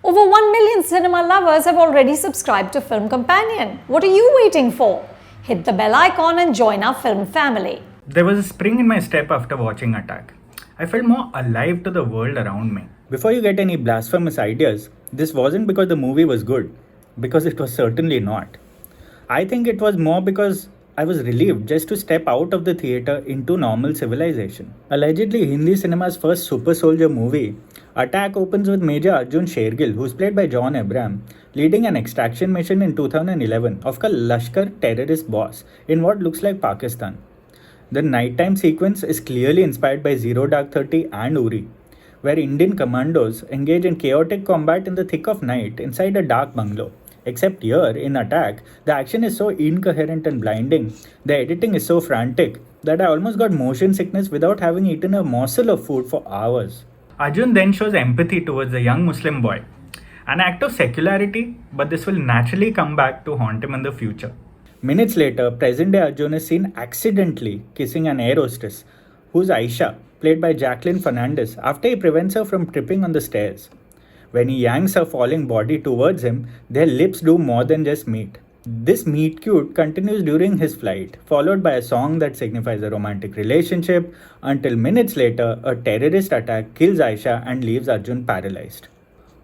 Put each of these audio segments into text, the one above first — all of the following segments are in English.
Over 1 million cinema lovers have already subscribed to Film Companion. What are you waiting for? Hit the bell icon and join our film family. There was a spring in my step after watching Attack. I felt more alive to the world around me. Before you get any blasphemous ideas, this wasn't because the movie was good, because it was certainly not. I think it was more because I was relieved just to step out of the theatre into normal civilization. Allegedly Hindi cinema's first super soldier movie, Attack opens with Major Arjun Shergill, who's played by John Abraham, leading an extraction mission in 2011 of a Lashkar terrorist boss in what looks like Pakistan. The nighttime sequence is clearly inspired by Zero Dark 30 and Uri, where Indian commandos engage in chaotic combat in the thick of night inside a dark bungalow. Except here, in Attack, the action is so incoherent and blinding, the editing is so frantic, that I almost got motion sickness without having eaten a morsel of food for hours. Arjun then shows empathy towards a young Muslim boy, an act of secularity, but this will naturally come back to haunt him in the future. Minutes later, present-day Arjun is seen accidentally kissing an air hostess, who's Aisha, played by Jacqueline Fernandez, after he prevents her from tripping on the stairs. When he yanks her falling body towards him, their lips do more than just meet. This meet cute continues during his flight, followed by a song that signifies a romantic relationship, until minutes later, a terrorist attack kills Aisha and leaves Arjun paralyzed.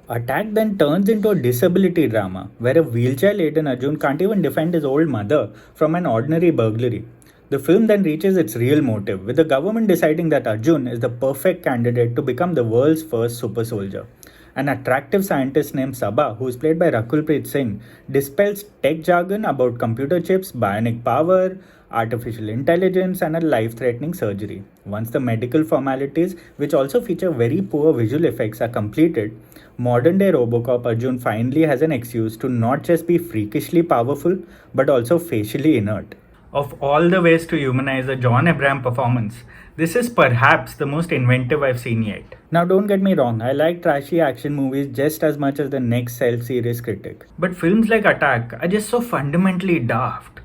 Attack then turns into a disability drama, where a wheelchair-laden Arjun can't even defend his old mother from an ordinary burglary. The film then reaches its real motive, with the government deciding that Arjun is the perfect candidate to become the world's first super soldier. An attractive scientist named Sabha, who is played by Rakul Preet Singh, dispels tech jargon about computer chips, bionic power, artificial intelligence, and a life-threatening surgery. Once the medical formalities, which also feature very poor visual effects, are completed, modern-day Robocop Arjun finally has an excuse to not just be freakishly powerful, but also facially inert. Of all the ways to humanize a John Abraham performance, this is perhaps the most inventive I've seen yet. Now don't get me wrong, I like trashy action movies just as much as the next self-serious critic. But films like Attack are just so fundamentally daft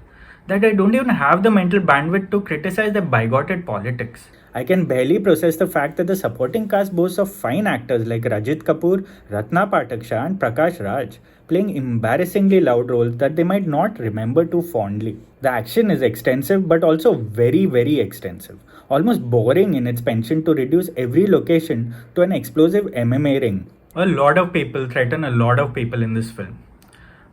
that I don't even have the mental bandwidth to criticize their bigoted politics. I can barely process the fact that the supporting cast boasts of fine actors like Rajit Kapoor, Ratna Pathak Shah and Prakash Raj, playing embarrassingly loud roles that they might not remember too fondly. The action is extensive but also very, very extensive, almost boring in its penchant to reduce every location to an explosive MMA ring. A lot of people threaten a lot of people in this film.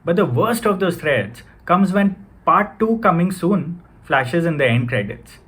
But the worst of those threats comes when part 2 coming soon flashes in the end credits.